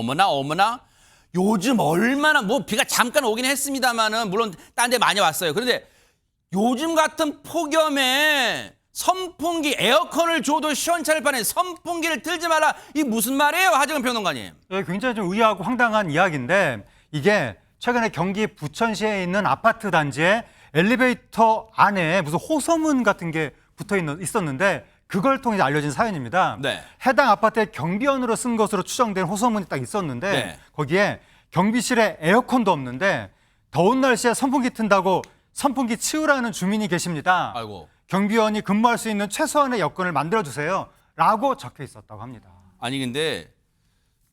어머나 어머나 요즘 얼마나 뭐 비가 잠깐 오긴 했습니다만은 물론 딴 데 많이 왔어요. 그런데 요즘 같은 폭염에 선풍기 에어컨을 줘도 시원찮을 판에 선풍기를 틀지 마라. 이 무슨 말이에요, 하정은 평론가님? 네, 굉장히 좀 의아하고 황당한 이야기인데 이게 최근에 경기 부천시에 있는 아파트 단지에 엘리베이터 안에 무슨 호소문 같은 게 있었는데 그걸 통해 알려진 사연입니다. 네. 해당 아파트의 경비원으로 쓴 것으로 추정된 호소문이 딱 있었는데 네. 거기에 경비실에 에어컨도 없는데 더운 날씨에 선풍기 튼다고 선풍기 치우라는 주민이 계십니다. 아이고. 경비원이 근무할 수 있는 최소한의 여건을 만들어주세요 라고 적혀 있었다고 합니다. 아니 근데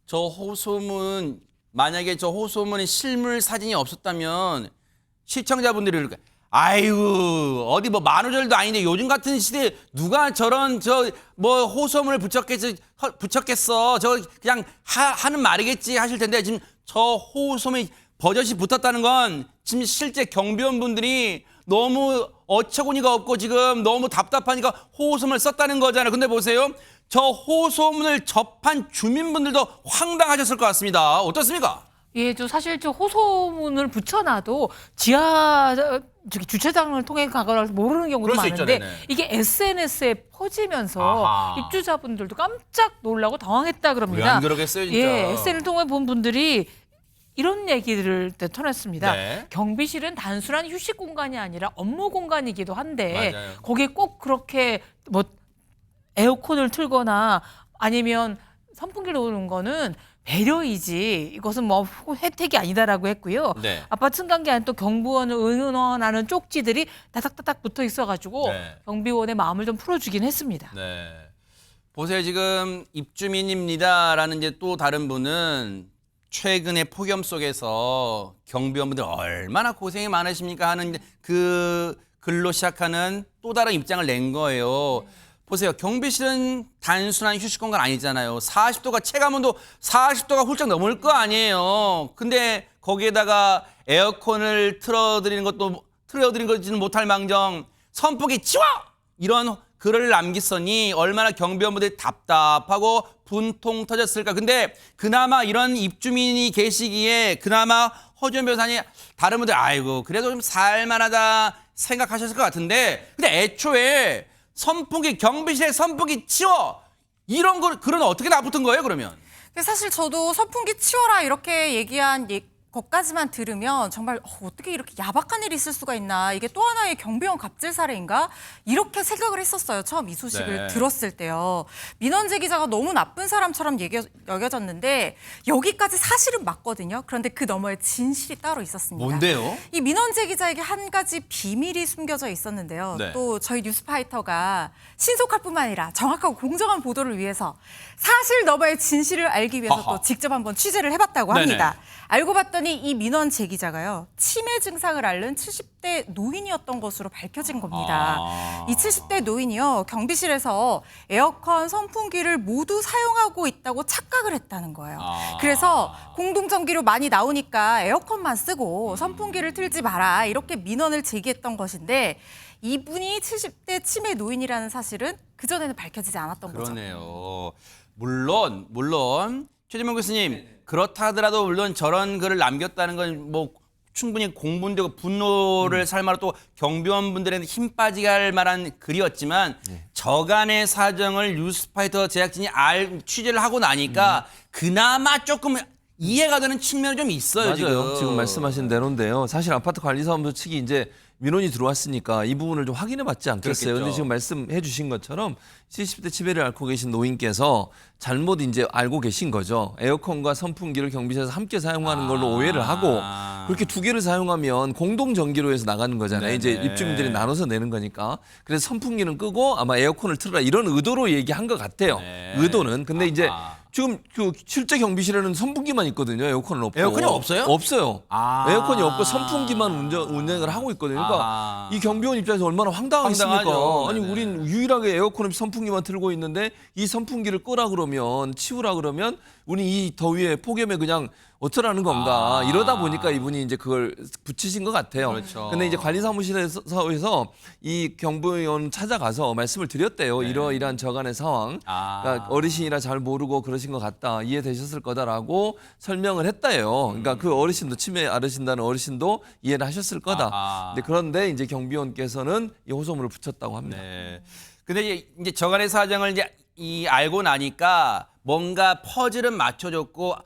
저 호소문 만약에 저 호소문에 실물 사진이 없었다면 시청자분들이 그럴 거야. 아이고 어디 뭐 만우절도 아닌데 요즘 같은 시대에 누가 저런 저 뭐 호소문을 붙였겠어. 저 그냥 하는 말이겠지 하실 텐데 지금 저 호소문이 버젓이 붙었다는 건 지금 실제 경비원분들이 너무 어처구니가 없고 지금 너무 답답하니까 호소문을 썼다는 거잖아요. 근데 보세요. 저 호소문을 접한 주민분들도 황당하셨을 것 같습니다. 어떻습니까? 예, 사실 저 호소문을 붙여놔도 지하 주차장을 통해 가거나 모르는 경우도 그럴 수 있죠, 많은데 네네. 이게 SNS에 퍼지면서 아하. 입주자분들도 깜짝 놀라고 당황했다 왜 그럽니다. 안 그러겠어요, 진짜. 예, SNS를 통해 본 분들이 이런 얘기를 터냈습니다. 네. 경비실은 단순한 휴식 공간이 아니라 업무 공간이기도 한데 맞아요. 거기에 꼭 그렇게 뭐 에어컨을 틀거나 아니면 선풍기를 놓는 거는 배려이지 이것은 뭐 혜택이 아니다라고 했고요. 네. 아파트 승강기 안에 또 경비원을 응원하는 쪽지들이 다닥다닥 붙어 있어가지고 네. 경비원의 마음을 좀 풀어주긴 했습니다. 네. 보세요. 지금 입주민입니다라는 이제 또 다른 분은 최근의 폭염 속에서 경비원분들 얼마나 고생이 많으십니까 하는 그 글로 시작하는 또 다른 입장을 낸 거예요. 보세요. 경비실은 단순한 휴식 공간 아니잖아요. 40도가 체감온도 40도가 훌쩍 넘을 거 아니에요. 근데 거기에다가 에어컨을 틀어드리는 거지는 못할 망정 선풍기 치워! 이런 글을 남겼으니 얼마나 경비원분들이 답답하고 분통 터졌을까. 근데 그나마 이런 입주민이 계시기에 그나마 허준 변호사님 다른 분들 아이고 그래도 좀 살만하다 생각하셨을 것 같은데 근데 애초에 선풍기 경비실에 선풍기 치워 이런 글은 어떻게 다 붙은 거예요 그러면? 사실 저도 선풍기 치워라 이렇게 얘기한 것까지만 들으면 정말 어떻게 이렇게 야박한 일이 있을 수가 있나. 이게 또 하나의 경비원 갑질 사례인가? 이렇게 생각을 했었어요. 처음 이 소식을 네. 들었을 때요. 민원재 기자가 너무 나쁜 사람처럼 여겨졌는데 여기까지 사실은 맞거든요. 그런데 그 너머에 진실이 따로 있었습니다. 뭔데요? 이 민원재 기자에게 한 가지 비밀이 숨겨져 있었는데요. 네. 또 저희 뉴스파이터가 신속할 뿐만 아니라 정확하고 공정한 보도를 위해서 사실 너머의 진실을 알기 위해서 아하. 또 직접 한번 취재를 해봤다고 네네. 합니다. 알고 봤더니 이 민원재 기자가요. 치매 증상을 앓는 70대 노인이었던 것으로 밝혀진 겁니다. 이 70대 노인이요. 경비실에서 에어컨, 선풍기를 모두 사용하고 있다고 착각을 했다는 거예요. 그래서 공동전기료 많이 나오니까 에어컨만 쓰고 선풍기를 틀지 마라. 이렇게 민원을 제기했던 것인데 이분이 70대 치매 노인이라는 사실은 그전에는 밝혀지지 않았던 거죠. 그러네요. 물론 최재명 교수님 그렇다 하더라도 물론 저런 글을 남겼다는 건 뭐 충분히 공분되고 분노를 살 만한 또 경비원분들한테 힘 빠지게 할 만한 글이었지만 저간의 사정을 뉴스파이터 제작진이 취재를 하고 나니까 그나마 조금 이해가 되는 측면이 좀 있어요. 맞아요. 지금 말씀하신 대로인데요. 사실 아파트 관리사무소 측이 이제 민원이 들어왔으니까 이 부분을 좀 확인해봤지 않겠어요. 그런데 지금 말씀해주신 것처럼 70대 치매를 앓고 계신 노인께서 잘못 이제 알고 계신 거죠. 에어컨과 선풍기를 경비실에서 함께 사용하는 걸로 오해를 하고 그렇게 두 개를 사용하면 공동 전기로에서 나가는 거잖아요. 네네. 이제 입주민들이 나눠서 내는 거니까. 그래서 선풍기는 끄고 아마 에어컨을 틀어라 이런 의도로 얘기한 것 같아요. 네. 의도는. 근데 이제 지금 그 실제 경비실에는 선풍기만 있거든요. 에어컨은 없고. 에어컨이 없어요? 없어요. 에어컨이 없고 선풍기만 운행을 하고 있거든요. 그러니까 이 경비원 입장에서 얼마나 황당하겠습니까? 황당하죠. 아니 네네. 우린 유일하게 에어컨 없이 선풍기만 틀고 있는데 이 선풍기를 끄라 그러면 치우라 그러면 우리 이 더위에 폭염에 그냥 어쩌라는 건가 이러다 보니까 이분이 이제 그걸 붙이신 것 같아요. 그렇죠. 근데 이제 관리사무실에서 이 경비원 찾아가서 말씀을 드렸대요. 이러이러한 저간의 상황. 그러니까 어르신이라 잘 모르고 그러신 것 같다. 이해되셨을 거다라고 설명을 했다요. 그러니까 그 어르신도 치매 앓으신다는 어르신도 이해를 하셨을 거다. 그런데 이제 경비원께서는 이 호소문을 붙였다고 합니다. 네. 근데 이제 저간의 사정을 이제 알고 나니까 뭔가 퍼즐은 맞춰줬고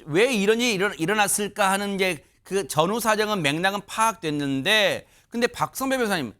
왜 이런 일이 일어났을까 하는 이제 그 전후 사정은 맥락은 파악됐는데 근데 박성배 변호사님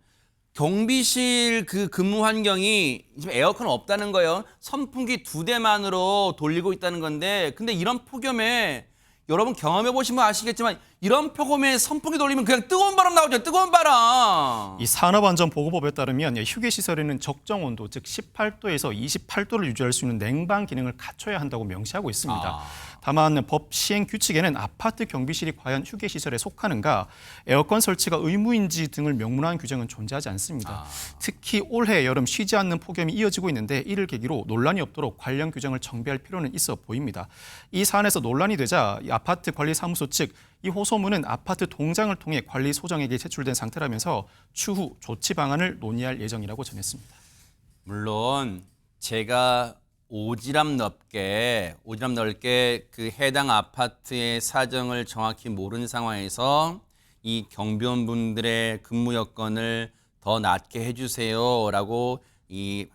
경비실 그 근무 환경이 지금 에어컨 없다는 거예요. 선풍기 2대만으로 돌리고 있다는 건데 근데 이런 폭염에 여러분 경험해 보시면 아시겠지만 이런 폭염에 선풍기 돌리면 그냥 뜨거운 바람 나오죠. 뜨거운 바람. 이 산업안전보고법에 따르면 휴게 시설에는 적정 온도 즉 18도에서 28도를 유지할 수 있는 냉방 기능을 갖춰야 한다고 명시하고 있습니다. 다만 법 시행 규칙에는 아파트 경비실이 과연 휴게 시설에 속하는가, 에어컨 설치가 의무인지 등을 명문화한 규정은 존재하지 않습니다. 특히 올해 여름 쉬지 않는 폭염이 이어지고 있는데 이를 계기로 논란이 없도록 관련 규정을 정비할 필요는 있어 보입니다. 이 사안에서 논란이 되자 이 아파트 관리사무소 측 이 호소문은 아파트 동장을 통해 관리소장에게 제출된 상태라면서 추후 조치 방안을 논의할 예정이라고 전했습니다. 물론 제가 오지랖 넓게 그 해당 아파트의 사정을 정확히 모르는 상황에서 이 경비원분들의 근무 여건을 더 낮게 해주세요라고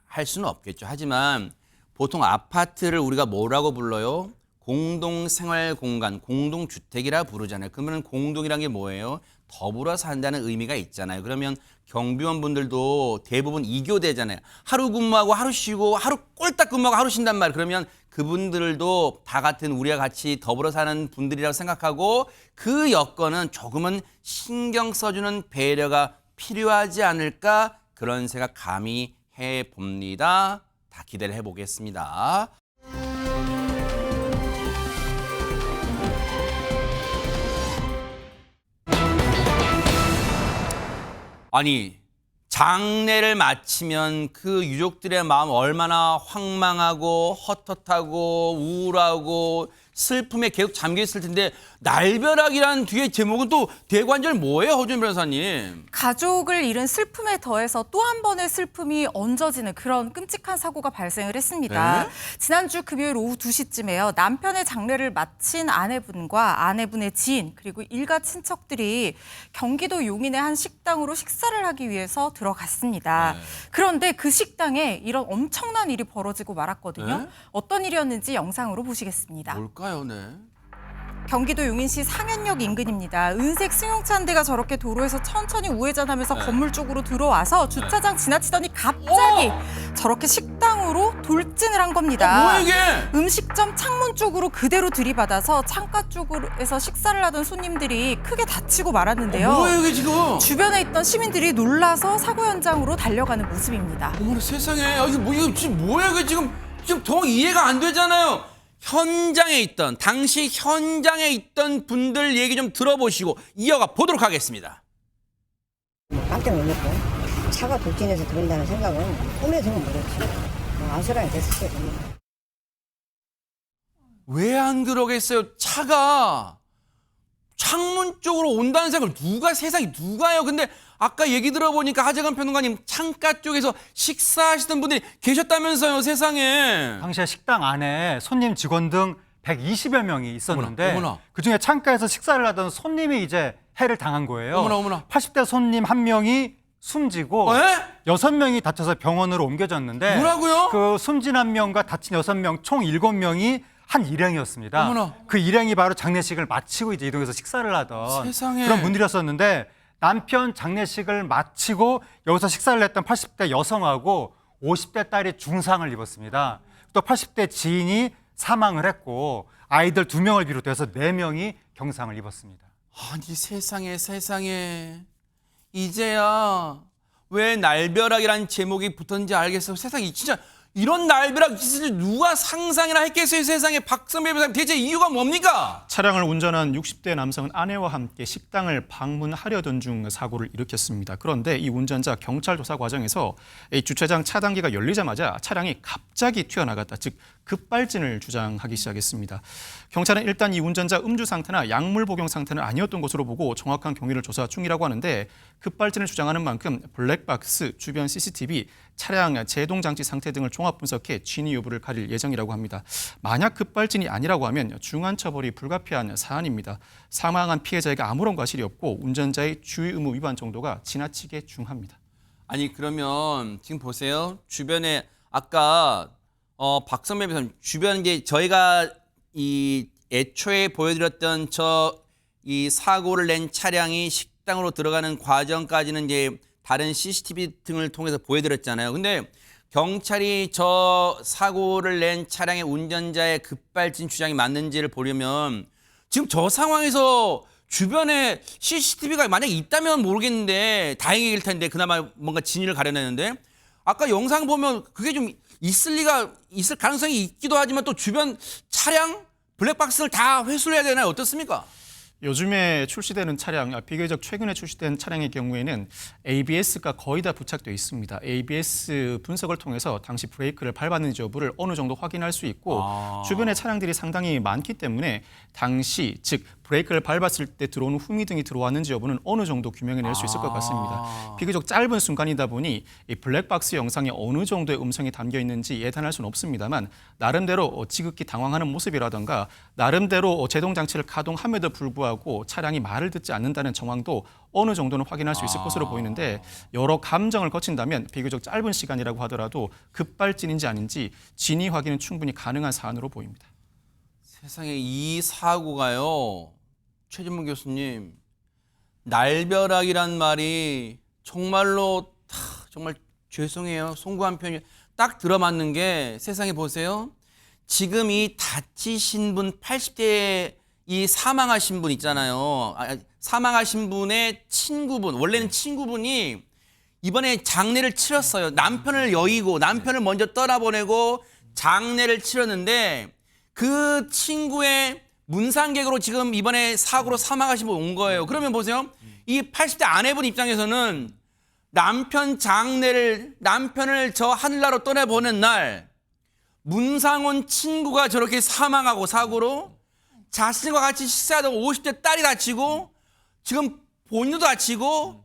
할 수는 없겠죠. 하지만 보통 아파트를 우리가 뭐라고 불러요? 공동생활공간, 공동주택이라 부르잖아요. 그러면 공동이란 게 뭐예요? 더불어 산다는 의미가 있잖아요. 그러면 경비원분들도 대부분 2교대잖아요. 하루 근무하고 하루 쉬고 하루 꼴딱 근무하고 하루 쉰단 말이에요. 그러면 그분들도 다 같은 우리와 같이 더불어 사는 분들이라고 생각하고 그 여건은 조금은 신경 써주는 배려가 필요하지 않을까 그런 생각 감히 해봅니다. 다 기대를 해보겠습니다. 아니 장례를 마치면 그 유족들의 마음 얼마나 황망하고 헛헛하고 우울하고 슬픔에 계속 잠겨 있을 텐데 날벼락이라는 뒤에 제목은 또 대관절 뭐예요, 허준 변호사님? 가족을 잃은 슬픔에 더해서 또 한 번의 슬픔이 얹어지는 그런 끔찍한 사고가 발생을 했습니다. 네? 지난주 금요일 오후 2시쯤에요. 남편의 장례를 마친 아내분과 아내분의 지인 그리고 일가 친척들이 경기도 용인의 한 식당으로 식사를 하기 위해서 들어갔습니다. 그런데 그 식당에 이런 엄청난 일이 벌어지고 말았거든요. 네? 어떤 일이었는지 영상으로 보시겠습니다. 뭘까요, 네? 경기도 용인시 상현역 인근입니다. 은색 승용차 한 대가 저렇게 도로에서 천천히 우회전하면서 건물 쪽으로 들어와서 주차장 지나치더니 갑자기 저렇게 식당으로 돌진을 한 겁니다. 뭐야 이게? 음식점 창문 쪽으로 그대로 들이받아서 창가 쪽에서 식사를 하던 손님들이 크게 다치고 말았는데요. 뭐야 이게 지금? 주변에 있던 시민들이 놀라서 사고 현장으로 달려가는 모습입니다. 어머나 세상에, 이거 지금 뭐야 이게 지금 더 이해가 안 되잖아요. 당시 현장에 있던 분들 얘기 좀 들어보시고 이어가 보도록 하겠습니다. 깜짝 놀랐고 차가 돌진해서 그런다는 생각은 꿈에서는 못했지. 아수라에 됐을 겁니다. 왜 안 그러겠어요? 차가 창문 쪽으로 온다는 생각을 세상에 누가 해요? 근데 아까 얘기 들어보니까 하재관 평론가님 창가 쪽에서 식사하시던 분들이 계셨다면서요, 세상에. 당시에 식당 안에 손님 직원 등 120여 명이 있었는데 어머나. 그중에 창가에서 식사를 하던 손님이 이제 해를 당한 거예요. 어머나. 80대 손님 한 명이 숨지고 에? 6명이 다쳐서 병원으로 옮겨졌는데 뭐라고요? 그 숨진 한 명과 다친 6명 총 7명이 한 일행이었습니다. 어머나. 그 일행이 바로 장례식을 마치고 이제 이동해서 식사를 하던 세상에. 그런 분들이었었는데 남편 장례식을 마치고 여기서 식사를 했던 80대 여성하고 50대 딸이 중상을 입었습니다. 또 80대 지인이 사망을 했고 아이들 2명을 비롯해서 4명이 경상을 입었습니다. 아니 세상에 이제야 왜 날벼락이라는 제목이 붙었는지 알겠어요. 세상에 진짜 이런 날벼락 짓을 누가 상상이나 했겠어요. 세상에. 박성배 변호사님 대체 이유가 뭡니까? 차량을 운전한 60대 남성은 아내와 함께 식당을 방문하려던 중 사고를 일으켰습니다. 그런데 이 운전자 경찰 조사 과정에서 이 주차장 차단기가 열리자마자 차량이 갑자기 튀어나갔다, 즉 급발진을 주장하기 시작했습니다. 경찰은 일단 이 운전자 음주 상태나 약물 복용 상태는 아니었던 것으로 보고 정확한 경위를 조사 중이라고 하는데, 급발진을 주장하는 만큼 블랙박스, 주변 CCTV, 차량 제동 장치 상태 등을 종합 분석해 진위 여부를 가릴 예정이라고 합니다. 만약 급발진이 아니라고 하면 중한 처벌이 불가피한 사안입니다. 사망한 피해자에게 아무런 과실이 없고 운전자의 주의 의무 위반 정도가 지나치게 중합니다. 아니 그러면 지금 보세요. 주변에 아까 박선배 변호사님 주변 이제 저희가 이 애초에 보여드렸던 이 사고를 낸 차량이 식당으로 들어가는 과정까지는 이제 다른 CCTV 등을 통해서 보여드렸잖아요. 근데 경찰이 저 사고를 낸 차량의 운전자의 급발진 주장이 맞는지를 보려면 지금 저 상황에서 주변에 CCTV가 만약에 있다면 모르겠는데 다행일 텐데 그나마 뭔가 진위를 가려내는데 아까 영상 보면 그게 좀 있을 가능성이 있기도 하지만 또 주변 차량 블랙박스를 다 회수를 해야 되나요? 어떻습니까? 요즘에 출시되는 차량, 비교적 최근에 출시된 차량의 경우에는 ABS가 거의 다 부착되어 있습니다. ABS 분석을 통해서 당시 브레이크를 밟았는지 여부를 어느 정도 확인할 수 있고 주변의 차량들이 상당히 많기 때문에 당시 즉 브레이크를 밟았을 때 들어오는 후미등이 들어왔는지 여부는 어느 정도 규명해낼 수 있을 것 같습니다. 비교적 짧은 순간이다 보니 이 블랙박스 영상에 어느 정도의 음성이 담겨 있는지 예단할 수는 없습니다만 나름대로 지극히 당황하는 모습이라던가 나름대로 제동 장치를 가동함에도 불구하고 차량이 말을 듣지 않는다는 정황도 어느 정도는 확인할 수 있을 것으로 보이는데 여러 감정을 거친다면 비교적 짧은 시간이라고 하더라도 급발진인지 아닌지 진위 확인은 충분히 가능한 사안으로 보입니다. 세상에 이 사고가요. 최진문 교수님 날벼락이란 말이 정말로 정말 죄송해요. 송구한 표현이 딱 들어맞는 게 세상에 보세요. 지금 이 다치신 분 80대 이 사망하신 분 있잖아요. 사망하신 분의 친구분 원래는 친구분이 이번에 장례를 치렀어요. 남편을 여의고 남편을 먼저 떠나보내고 장례를 치렀는데 그 친구의 문상객으로 지금 이번에 사고로 사망하신 분 온 거예요. 그러면 보세요. 이 80대 아내분 입장에서는 남편을 저 하늘나라로 떠나보낸 날 문상온 친구가 저렇게 사망하고 사고로 자신과 같이 식사하던 50대 딸이 다치고 지금 본인도 다치고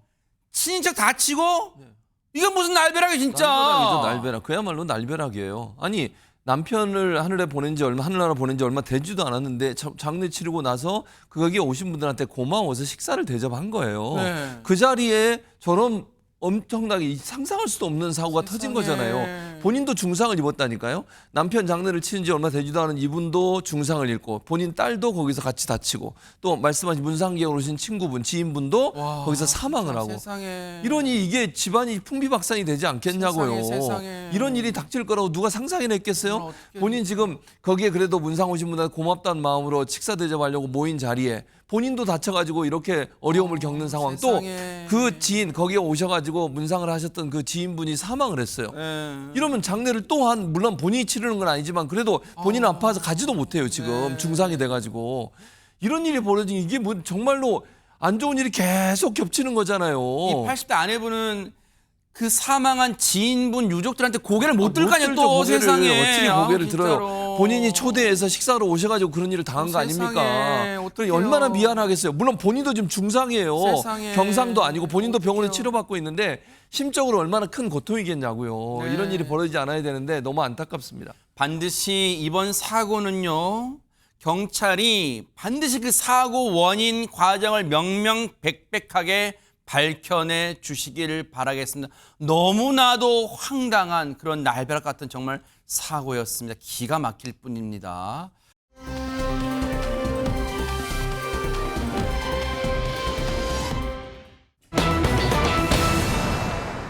친인척 다치고 이건 무슨 날벼락이야 진짜. 날벼락이죠, 날벼락. 그야말로 날벼락이에요. 아니 남편을 하늘나라 보낸 지 얼마 되지도 않았는데 장례 치르고 나서 거기에 오신 분들한테 고마워서 식사를 대접한 거예요. 네. 그 자리에 저런 엄청나게 상상할 수도 없는 사고가 터진 거잖아요. 본인도 중상을 입었다니까요. 남편 장례를 치른 지 얼마 되지도 않은 이분도 중상을 입고 본인 딸도 거기서 같이 다치고 또 말씀하신 문상객으로 오신 친구분, 지인분도 거기서 사망을 하고 세상에. 이러니 이게 집안이 풍비박산이 되지 않겠냐고요. 세상에. 이런 일이 닥칠 거라고 누가 상상이나 했겠어요? 본인 지금 거기에 그래도 문상 오신 분한테 고맙다는 마음으로 식사 대접하려고 모인 자리에 본인도 다쳐가지고 이렇게 어려움을 겪는 상황 또 그 지인 거기에 오셔가지고 문상을 하셨던 그 지인분이 사망을 했어요. 이러면 장례를 또한 물론 본인이 치르는 건 아니지만 그래도 본인은 아파서 가지도 못해요 지금 중상이 돼가지고 이런 일이 벌어지니 이게 뭐 정말로 안 좋은 일이 계속 겹치는 거잖아요. 이 80대 아내분은 그 사망한 지인분 유족들한테 고개를 못 들 거 아니에요 또 고개를, 세상에. 어떻게 고개를 들어요. 진짜로. 본인이 초대해서 식사로 오셔가지고 그런 일을 당한 거 세상에, 아닙니까? 어떡해요. 얼마나 미안하겠어요. 물론 본인도 지금 중상이에요. 세상에. 경상도 아니고 본인도 병원에 어떡해요. 치료받고 있는데 심적으로 얼마나 큰 고통이겠냐고요. 네. 이런 일이 벌어지지 않아야 되는데 너무 안타깝습니다. 반드시 이번 사고는요. 경찰이 반드시 그 사고 원인 과정을 명명백백하게 밝혀내 주시기를 바라겠습니다. 너무나도 황당한 그런 날벼락 같은 정말 사고였습니다. 기가 막힐 뿐입니다.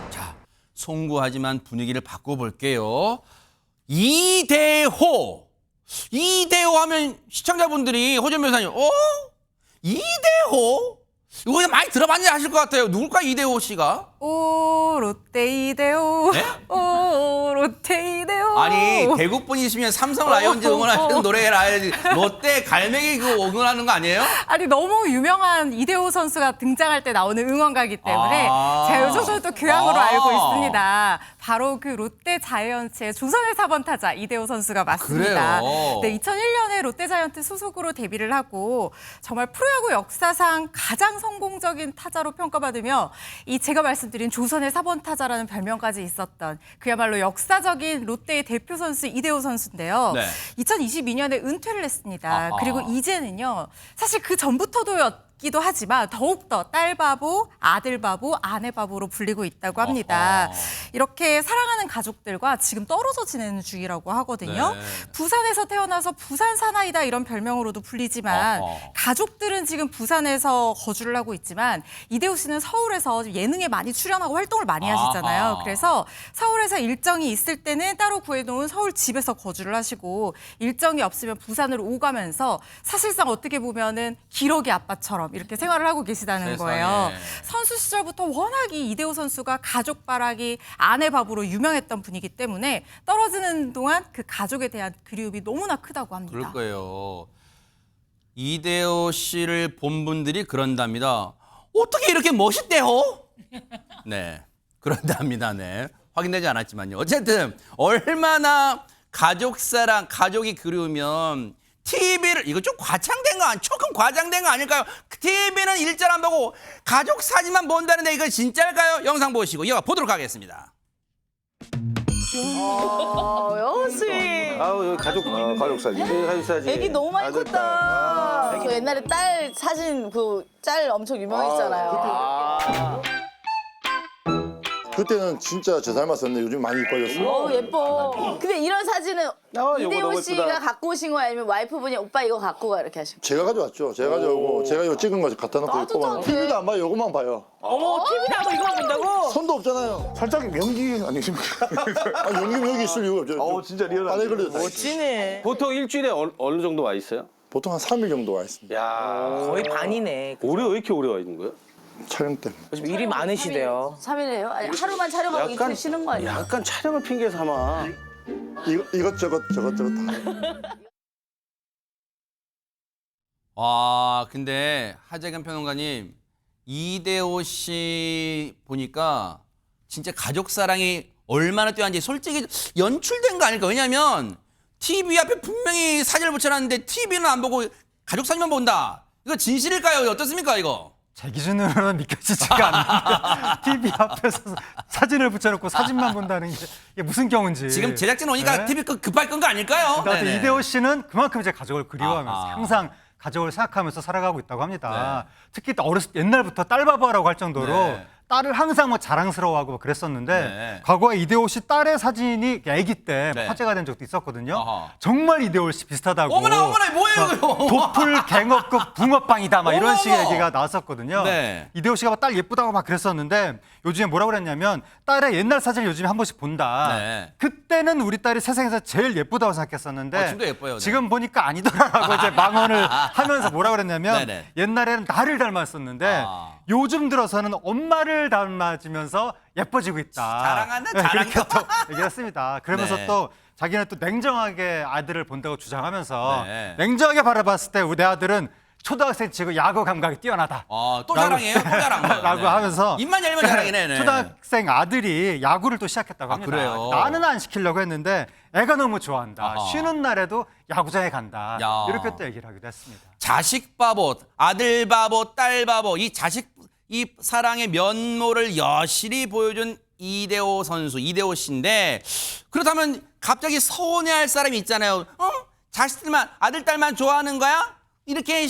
자, 송구하지만 분위기를 바꿔볼게요. 이대호 하면 시청자분들이 호정 변호사님, 이대호? 이거 그냥 많이 들어봤는지 아실 것 같아요. 누굴까 이대호 씨가? 오 롯데 이대호 오 롯데 이대호 아니 대구 분이시면 삼성 라이온즈 응원하시는 노래를 알아야지. 롯데 갈매기 그 응원하는 거 아니에요? 아니 너무 유명한 이대호 선수가 등장할 때 나오는 응원가이기 때문에 제가 요즘 또 교양으로 알고 있습니다. 바로 그 롯데 자이언츠의 조선의 4번 타자 이대호 선수가 맞습니다. 그래요? 네, 2001년에 롯데 자이언트 소속으로 데뷔를 하고 정말 프로야구 역사상 가장 성공적인 타자로 평가받으며 이 제가 말씀드린 조선의 4번 타자라는 별명까지 있었던 그야말로 역사적인 롯데의 대표 선수 이대호 선수인데요. 네. 2022년에 은퇴를 했습니다. 아하. 그리고 이제는요. 사실 그 전부터도였기도 하지만 더욱더 딸 바보, 아들 바보, 아내 바보로 불리고 있다고 합니다. 아하. 이렇게 사랑하는 가족들과 지금 떨어져 지내는 중이라고 하거든요. 네. 부산에서 태어나서 부산 사나이다 이런 별명으로도 불리지만 아하. 가족들은 지금 부산에서 거주를 하고 있지만 이대호 씨는 서울에서 예능에 많이 출연하고 활동을 많이 하시잖아요. 아하. 그래서 서울에서 일정이 있을 때는 따로 구해놓은 서울 집에서 거주를 하시고 일정이 없으면 부산으로 오가면서 사실상 어떻게 보면은 기러기 아빠처럼 이렇게 생활을 하고 계시다는 세상에. 거예요. 선수 시절부터 워낙 이 이대호 선수가 가족바라기 아내 밥으로 유명했던 분이기 때문에 떨어지는 동안 그 가족에 대한 그리움이 너무나 크다고 합니다. 그럴 거예요. 이대호 씨를 본 분들이 그런답니다. 어떻게 이렇게 멋있대요? 네, 그런답니다. 네, 확인되지 않았지만요. 어쨌든 얼마나 가족 사랑, 가족이 그리우면 TV를 이거 좀 과장된 거 조금 과장된 거 아닐까요? TV는 일절 안 보고 가족 사진만 본다는데 이거 진짜일까요? 영상 보시고 이어 보도록 하겠습니다. 역시 아우 여기 가족 사진. 가족 사진. 애기 너무 많이 아들, 컸다. 딸. 저 옛날에 딸 사진 그 짤 엄청 유명했잖아요. 그때는 진짜 저 닮았었는데 요즘 많이 이뻐졌어. 예뻐. 근데 이런 사진은 요거 이대호 너무 씨가 예쁘다. 갖고 오신 거예요? 아니면 와이프분이 오빠 이거 갖고 가 이렇게 하신 거예요? 제가 가져왔죠. 제가 가져오고 제가 이거 찍은 거 갖다 놓고 나도 뽑아. 나한테. TV도 안 봐요. 요것만 봐요. 어머, TV도 한번 이거 본다고? 손도 없잖아요. 살짝 연기 아니십니까? 아, 연기 여기 있을 이유가 없죠. 진짜 리얼하네. 안에 걸려도 다 있어요. 멋지네. 보통 일주일에 어느 정도 와 있어요? 보통 한 3일 정도 와 있습니다. 야, 거의 반이네. 오래 왜 이렇게 오래 와 있는 거예요? 촬영 때문에. 요즘 일이 많으시대요. 3일이에요? 아니, 하루만 촬영하고 이틀 쉬는 거 아니에요? 약간 촬영을 핑계 삼아. 이것저것 다. 와, 근데 하재근 평론가님, 이대호 씨 보니까 진짜 가족 사랑이 얼마나 뛰어난지 솔직히 연출된 거 아닐까? 왜냐면 TV 앞에 분명히 사진을 붙여놨는데 TV는 안 보고 가족 사진만 본다. 이거 진실일까요? 어떻습니까, 이거? 제 기준으로는 믿겨지지가 않는데 TV 앞에서 사진을 붙여놓고 사진만 본다는 게 이게 무슨 경우인지. 지금 제작진 오니까 네? TV 급할 건 거 아닐까요? 그러니까 네네. 이대호 씨는 그만큼 이제 가족을 그리워하면서 아하. 항상 가족을 생각하면서 살아가고 있다고 합니다. 네. 특히 옛날부터 딸바보라고 할 정도로 네. 딸을 항상 뭐 자랑스러워하고 그랬었는데 네. 과거에 이대호 씨 딸의 사진이 아기 때 네. 화제가 된 적도 있었거든요. 아하. 정말 이대호 씨 비슷하다고. 어머나, 뭐예요, 이거? 도플 갱업급 붕어빵이다 막 이런 어머머. 식의 얘기가 나왔었거든요. 네. 이대호 씨가 딸 예쁘다고 막 그랬었는데 요즘에 뭐라고 그랬냐면 딸의 옛날 사진을 요즘에 한 번씩 본다. 네. 그때는 우리 딸이 세상에서 제일 예쁘다고 생각했었는데 지금도 예뻐요, 네. 지금 보니까 아니더라라고 이제 망언을 하면서 뭐라고 그랬냐면 네네. 옛날에는 나를 닮았었는데 아. 요즘 들어서는 엄마를 닮아지면서 예뻐지고 있다. 자랑한다, 네, 자랑해. 그렇게 또 얘기했습니다. 그러면서 네. 또 자기는 또 냉정하게 아들을 본다고 주장하면서 네. 냉정하게 바라봤을 때 우리 아들은 초등학생 치고 야구 감각이 뛰어나다. 또 자랑해요? 또 자랑. 라고 네. 하면서 입만 열면 자랑이네. 네. 초등학생 아들이 야구를 또 시작했다고 합니다. 그래요? 나는 안 시키려고 했는데 애가 너무 좋아한다. 아하. 쉬는 날에도 야구장에 간다. 야. 이렇게 또 얘기를 하기도 했습니다. 자식 바보, 아들 바보, 딸 바보, 이 사랑의 면모를 여실히 보여준 이대호 선수, 이대호 씨인데 그렇다면 갑자기 서운해할 사람이 있잖아요. 자식들만, 아들, 딸만 좋아하는 거야? 이렇게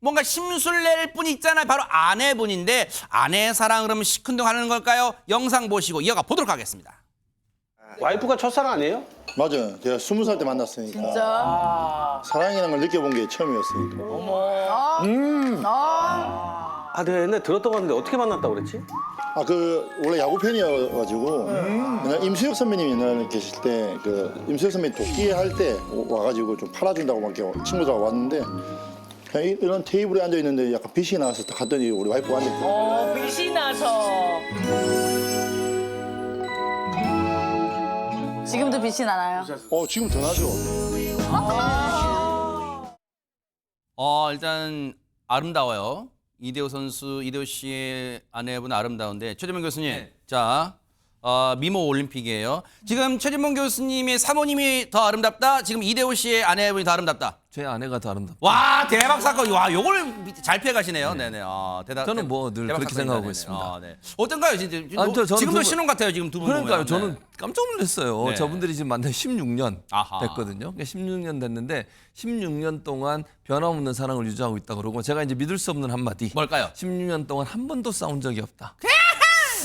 뭔가 심술낼 분이 있잖아요. 바로 아내분인데 아내의 사랑 그러면 시큰둥하는 걸까요? 영상 보시고 이어가 보도록 하겠습니다. 와이프가 첫사랑 아니에요? 맞아요. 제가 20살 때 만났으니까. 진짜? 사랑이라는 걸 느껴본 게 처음이었으니까. 내가 옛날에 들었던 거 같은데 어떻게 만났다고 그랬지? 원래 야구 팬이어가지고 옛날 임수혁 선배님이 옛날에 계실 때 임수혁 선배님 도끼 할 때 와가지고 좀 팔아준다고 막 이렇게 친구들하고 왔는데 그냥 이런 테이블에 앉아 있는데 약간 빛이 나서 갔더니 우리 와이프가 앉아 있더라고요. 빛이 나서. 지금도 빛이 나나요? 지금 더 나죠. 일단 아름다워요. 이대호 씨의 아내분 아름다운데 최재문 교수님, 자 미모 올림픽이에요. 지금 최재문 교수님의 사모님이 더 아름답다. 지금 이대호 씨의 아내분이 더 아름답다. 제 아내가 더 아름답다. 와 대박 사건. 와 요걸 잘 피해가시네요. 네네. 대단. 저는 뭐 늘 대박 그렇게 사건이다. 생각하고 네네. 있습니다. 네. 어떤가요, 진짜? 아니, 저는 지금도 두 분- 신혼 같아요. 지금 두 분. 그러니까요. 보면. 저는 네. 깜짝 놀랐어요. 네. 저분들이 지금 만난 16년 아하. 됐거든요. 그러니까 16년 됐는데 16년 동안 변함없는 사랑을 유지하고 있다 그러고 제가 이제 믿을 수 없는 한마디. 뭘까요? 16년 동안 한 번도 싸운 적이 없다.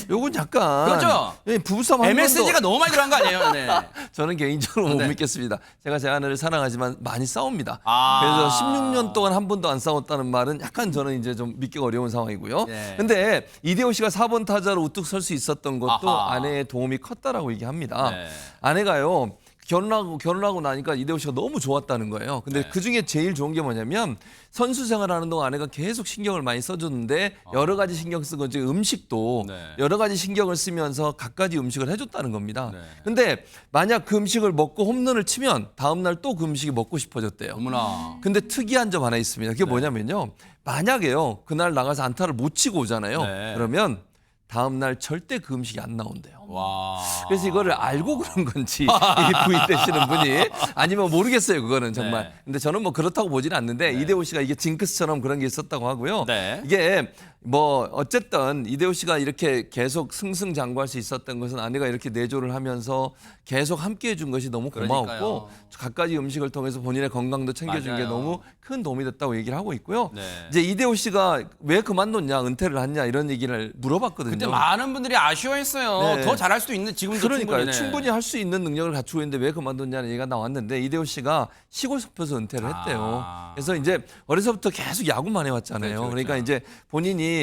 요건 약간 그렇죠. 예, 부부싸움 한 MSG가 번도 너무 많이 들어간 거 아니에요? 네. 저는 개인적으로 못 네. 믿겠습니다. 제가 제 아내를 사랑하지만 많이 싸웁니다. 아. 그래서 16년 동안 한 번도 안 싸웠다는 말은 약간 저는 이제 좀 믿기가 어려운 상황이고요. 네. 근데 이대호 씨가 4번 타자로 우뚝 설 수 있었던 것도 아하. 아내의 도움이 컸다라고 얘기합니다. 네. 아내가요. 결혼하고 나니까 이대호 씨가 너무 좋았다는 거예요. 근데 네. 그중에 제일 좋은 게 뭐냐면 선수 생활하는 동안 아내가 계속 신경을 많이 써줬는데 여러 가지 신경 쓰고 이제 음식도 네. 여러 가지 신경을 쓰면서 갖가지 음식을 해줬다는 겁니다. 네. 근데 만약 그 음식을 먹고 홈런을 치면 다음날 또 그 음식이 먹고 싶어졌대요. 어머나. 근데 특이한 점 하나 있습니다. 그게 뭐냐면요. 만약에요. 그날 나가서 안타를 못 치고 오잖아요. 네. 그러면 다음날 절대 그 음식이 안 나온대요. 와. 그래서 이거를 알고 그런 건지 이 부인 되시는 분이 아니면 모르겠어요. 그거는 정말. 네. 근데 저는 뭐 그렇다고 보지는 않는데 이대호 씨가 이게 징크스처럼 그런 게 있었다고 하고요. 네. 이게 뭐 어쨌든 이대호 씨가 이렇게 계속 승승장구할 수 있었던 것은 아내가 이렇게 내조를 하면서 계속 함께 해준 것이 너무 고마웠고 그러니까요. 갖가지 음식을 통해서 본인의 건강도 챙겨준 게 맞아요. 너무 큰 도움이 됐다고 얘기를 하고 있고요. 네. 이제 이대호 씨가 왜 그만뒀냐, 은퇴를 했냐 이런 얘기를 물어봤거든요. 근데 많은 분들이 아쉬워했어요. 네. 더 잘할 수도 있는 지금도 그러니까요. 충분히. 충분히 할 수 있는 능력을 갖추고 있는데 왜 그만뒀냐는 얘기가 나왔는데 이대호 씨가 쉬고 싶어서 은퇴를 했대요. 아. 그래서 이제 어려서부터 계속 야구만 해왔잖아요. 그렇죠, 그렇죠. 그러니까 이제 본인이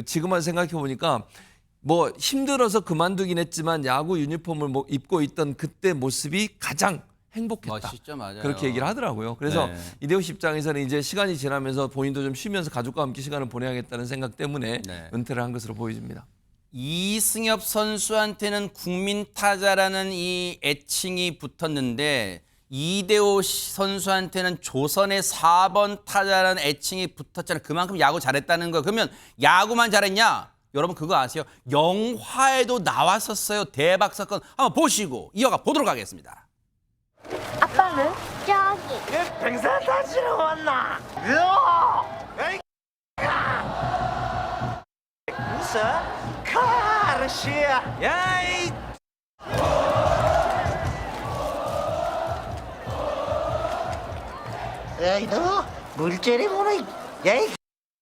지금 와서 생각해 보니까 뭐 힘들어서 그만두긴 했지만 야구 유니폼을 뭐 입고 있던 그때 모습이 가장 행복했다. 멋있죠, 맞아요. 그렇게 얘기를 하더라고요. 그래서 네. 이대호 씨 입장에서는 이제 시간이 지나면서 본인도 좀 쉬면서 가족과 함께 시간을 보내야겠다는 생각 때문에 네. 은퇴를 한 것으로 보여집니다. 이승엽 선수한테는 국민 타자라는 이 애칭이 붙었는데 이대호 선수한테는 조선의 4번 타자라는 애칭이 붙었잖아요. 그만큼 야구 잘했다는 거. 그러면 야구만 잘했냐? 여러분 그거 아세요? 영화에도 나왔었어요. 대박 사건. 한번 보시고 이어가 보도록 하겠습니다. 아빠는 저기. 얘 뱅산 타시러 왔나? 무슨 카르시야? 야이. 야이 너 물질이 뭐라? 야이.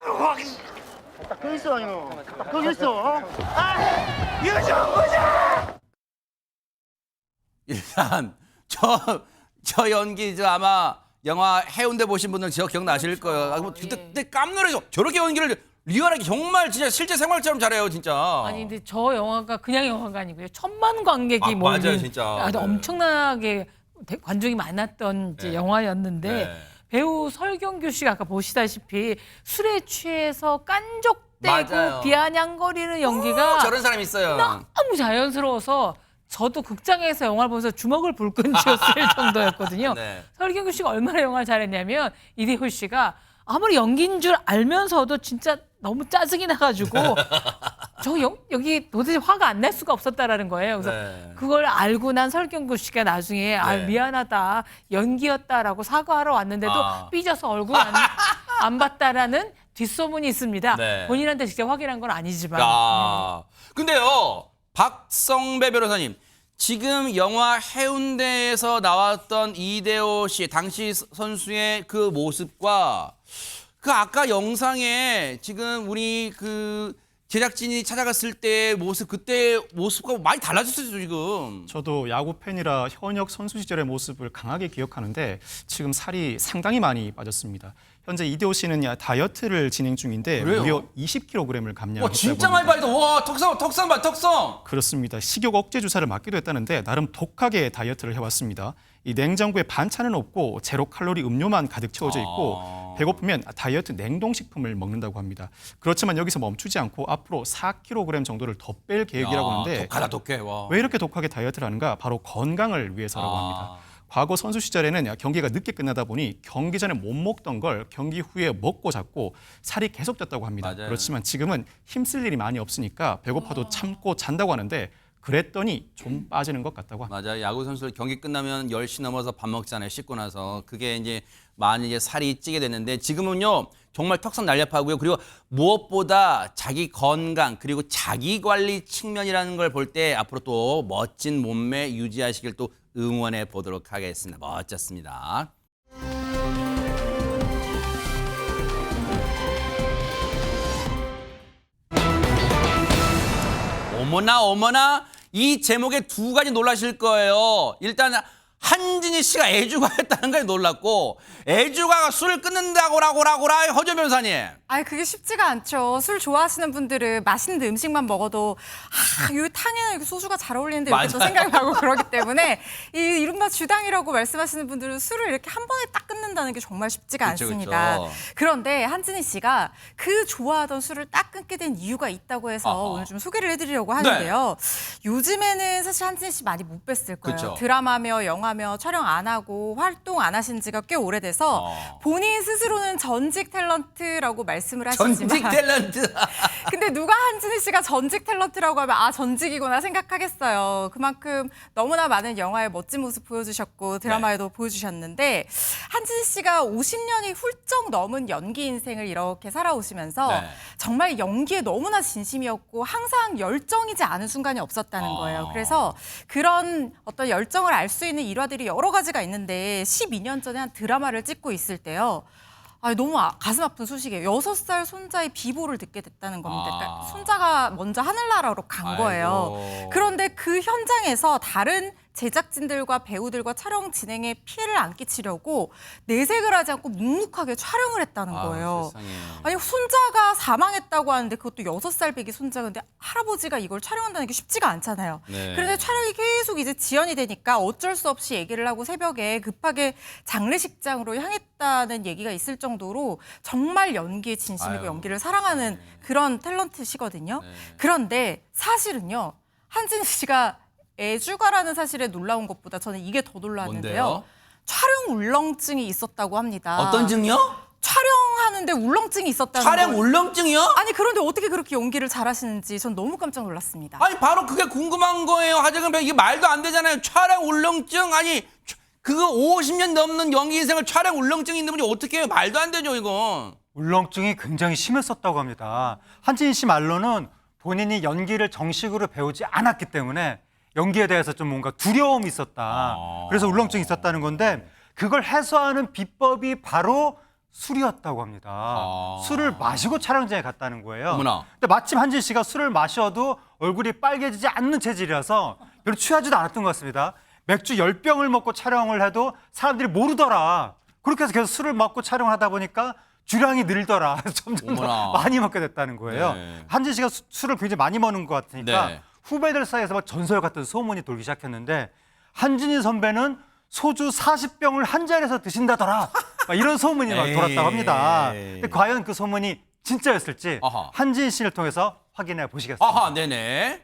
딱 거기 있어 이거. 딱 거기 있어. 아, 이거 좀 보자. 일단 저 연기 아마 영화 해운대 보신 분들 저 기억나실 거예요. 아, 뭐 그때 깜놀해서 저렇게 연기를 리얼하게 정말 진짜 실제 생활처럼 잘해요, 진짜. 아니 근데 저 영화가 그냥 영화가 아니고요. 1000만 관객이 맞아요, 몰린 진짜. 아주 네. 엄청나게 관중이 많았던 이제 네. 영화였는데 네. 배우 설경규 씨가 아까 보시다시피 술에 취해서 깐족대고 맞아요. 비아냥거리는 연기가 저런 사람 있어요. 너무 자연스러워서 저도 극장에서 영화를 보면서 주먹을 불끈 쥐었을 정도였거든요. 네. 설경규 씨가 얼마나 영화를 잘했냐면 이대호 씨가 아무리 연기인 줄 알면서도 진짜 너무 짜증이 나가지고 여기 도대체 화가 안 날 수가 없었다라는 거예요. 그래서 네. 그걸 알고 난 설경구 씨가 나중에 아 네. 미안하다 연기였다라고 사과하러 왔는데도 아. 삐져서 얼굴 안 봤다라는 뒷소문이 있습니다. 네. 본인한테 직접 확인한 건 아니지만. 야. 근데요, 박성배 변호사님. 지금 영화 해운대에서 나왔던 이대호 씨 당시 선수의 그 모습과 그 아까 영상에 지금 우리 그 제작진이 찾아갔을 때 모습 그때 모습과 많이 달라졌어요 지금. 저도 야구 팬이라 현역 선수 시절의 모습을 강하게 기억하는데 지금 살이 상당히 많이 빠졌습니다. 현재 이대호 씨는 다이어트를 진행 중인데 그래요? 무려 20kg을 감량했다고 와 진짜 많이 빠졌다. 와 턱선 봐 턱선. 그렇습니다. 식욕 억제 주사를 맞기도 했다는데 나름 독하게 다이어트를 해왔습니다. 이 냉장고에 반찬은 없고 제로 칼로리 음료만 가득 채워져 있고 배고프면 다이어트 냉동식품을 먹는다고 합니다. 그렇지만 여기서 멈추지 않고 앞으로 4kg 정도를 더 뺄 계획이라고 하는데 독하다 독해. 와. 왜 이렇게 독하게 다이어트를 하는가? 바로 건강을 위해서라고 합니다. 과거 선수 시절에는 경기가 늦게 끝나다 보니 경기 전에 못 먹던 걸 경기 후에 먹고 잤고 살이 계속 쪘다고 합니다. 맞아요. 그렇지만 지금은 힘쓸 일이 많이 없으니까 배고파도 참고 잔다고 하는데 그랬더니 좀 빠지는 것 같다고 합니다. 맞아요. 야구 선수들 경기 끝나면 10시 넘어서 밥 먹잖아요. 씻고 나서. 그게 이제 많이 이제 살이 찌게 되는데 지금은요. 정말 턱선 날렵하고요. 그리고 무엇보다 자기 건강 그리고 자기 관리 측면이라는 걸 볼 때 앞으로 또 멋진 몸매 유지하시길 또 응원해 보도록 하겠습니다. 멋졌습니다. 어머나 어머나 이 제목에 두 가지 놀라실 거예요. 일단 한진희 씨가 애주가였다는 거에 놀랐고 애주가가 술을 끊는다고라고라 허재 변호사님. 아니 그게 쉽지가 않죠. 술 좋아하시는 분들은 맛있는 음식만 먹어도 이 탕에는 소주가 잘 어울리는데 이렇게 또 맞아요. 생각이 나고 그러기 때문에 이 이른바 주당이라고 말씀하시는 분들은 술을 이렇게 한 번에 딱 끊는다는 게 정말 쉽지가 그쵸, 않습니다. 그쵸. 그런데 한진희 씨가 그 좋아하던 술을 딱 끊게 된 이유가 있다고 해서 아하. 오늘 좀 소개를 해드리려고 하는데요. 요즘에는 사실 한진희 씨 많이 못 뵀을 거예요. 그쵸. 드라마며 영화며 촬영 안 하고 활동 안 하신 지가 꽤 오래돼서 본인 스스로는 전직 탤런트라고 말씀을 하시지만 전직 탤런트. 근데 누가 한진희 씨가 전직 탤런트라고 하면 아 전직이구나 생각하겠어요. 그만큼 너무나 많은 영화의 멋진 모습 보여주셨고 드라마에도 보여주셨는데 한진희 씨가 50년이 훌쩍 넘은 연기 인생을 이렇게 살아오시면서 네. 정말 연기에 너무나 진심이었고 항상 열정이지 않은 순간이 없었다는 거예요. 그래서 그런 어떤 열정을 알 수 있는 일화들이 여러 가지가 있는데 12년 전에 한 드라마를 찍고 있을 때요. 너무 가슴 아픈 소식이에요. 6살 손자의 비보를 듣게 됐다는 겁니다. 그러니까 손자가 먼저 하늘나라로 간 거예요. 아이고. 그런데 그 현장에서 다른 제작진들과 배우들과 촬영 진행에 피해를 안 끼치려고 내색을 하지 않고 묵묵하게 촬영을 했다는 거예요. 세상에. 아니 손자가 사망했다고 하는데 그것도 6살 배기 손자가 근데 할아버지가 이걸 촬영한다는 게 쉽지가 않잖아요. 네. 그런데 촬영이 계속 이제 지연이 되니까 어쩔 수 없이 얘기를 하고 새벽에 급하게 장례식장으로 향했다는 얘기가 있을 정도로 정말 연기에 진심이고 아유. 연기를 사랑하는 그런 탤런트시거든요. 네. 그런데 사실은요. 한진희 씨가 애주가라는 사실에 놀라운 것보다 저는 이게 더 놀랐는데요. 뭔데요? 촬영 울렁증이 있었다고 합니다. 어떤 증요? 촬영하는데 울렁증이 있었다는 촬영 걸. 울렁증이요? 아니 그런데 어떻게 그렇게 연기를 잘하시는지 전 너무 깜짝 놀랐습니다. 아니 바로 그게 궁금한 거예요. 하재근 배우 이게 말도 안 되잖아요. 촬영 울렁증 아니 그거 50년 넘는 연기 인생을 촬영 울렁증이 있는 분이 어떻게 해요? 말도 안 되죠 이건. 울렁증이 굉장히 심했었다고 합니다. 한진희 씨 말로는 본인이 연기를 정식으로 배우지 않았기 때문에 연기에 대해서 좀 뭔가 두려움이 있었다. 그래서 울렁증이 있었다는 건데 그걸 해소하는 비법이 바로 술이었다고 합니다. 술을 마시고 촬영장에 갔다는 거예요. 어머나. 근데 마침 한진 씨가 술을 마셔도 얼굴이 빨개지지 않는 체질이라서 별로 취하지도 않았던 것 같습니다. 맥주 10병을 먹고 촬영을 해도 사람들이 모르더라. 그렇게 해서 계속 술을 먹고 촬영을 하다 보니까 주량이 늘더라. 점점 더 어머나. 많이 먹게 됐다는 거예요. 네. 한진 씨가 술을 굉장히 많이 먹는 것 같으니까 네. 후배들 사이에서 막 전설 같은 소문이 돌기 시작했는데 한진희 선배는 소주 40병을 한 자리에서 드신다더라. 막 이런 소문이 막 돌았다고 합니다. 근데 과연 그 소문이 진짜였을지 아하. 한진희 씨를 통해서 확인해 보시겠습니다. 아하 네네.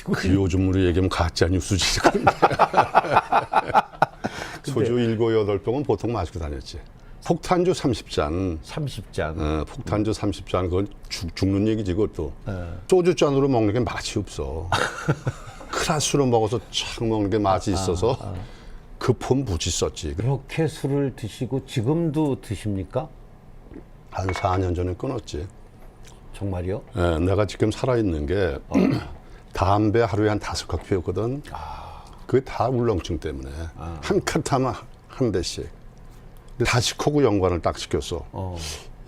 그 요즘으로 얘기하면 가짜 뉴스지. 소주 7, 8병은 보통 마시고 다녔지. 폭탄주 30잔. 30잔. 폭탄주 30잔 그건 죽는 얘기지 그것도. 소주잔으로 먹는 게 맛이 없어. 크라스로 먹어서 착 먹는 게 맛이 있어서 그 폼 무지 썼지. 그렇게 술을 드시고 지금도 드십니까? 한 4년 전에 끊었지. 정말요? 예, 내가 지금 살아있는 게 담배 하루에 한 5컵 피웠거든. 그게 다 울렁증 때문에. 한 칸 타면 한 대씩. 근데 다시코고 연관을 딱 시켰어.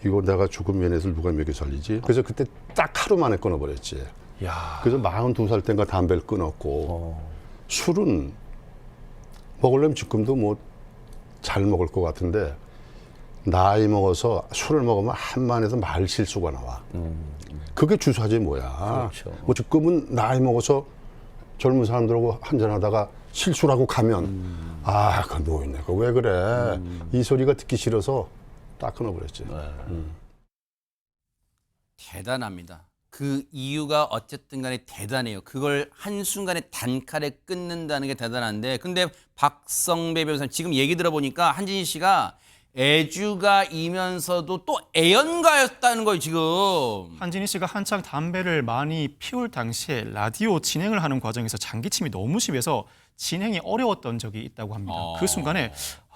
이거 내가 죽음 면에서 누가 먹여 살리지? 그래서 그때 딱 하루 만에 끊어버렸지. 야. 그래서 42살 때인가 담배를 끊었고 술은 먹으려면 지금도 뭐 잘 먹을 것 같은데 나이 먹어서 술을 먹으면 한만에서 말 실수가 나와. 그게 주사지 뭐야. 그렇죠. 뭐 지금은 나이 먹어서 젊은 사람들하고 한잔하다가 실수라고 가면 그 노인네 그 왜 그래 이 소리가 듣기 싫어서 딱 끊어버렸지. 대단합니다. 그 이유가 어쨌든 간에 대단해요. 그걸 한순간에 단칼에 끊는다는 게 대단한데 근데 박성배 변호사님 지금 얘기 들어보니까 한진희 씨가 애주가이면서도 또 애연가였다는 거예요, 지금. 한진희 씨가 한창 담배를 많이 피울 당시에 라디오 진행을 하는 과정에서 장기침이 너무 심해서 진행이 어려웠던 적이 있다고 합니다. 그 순간에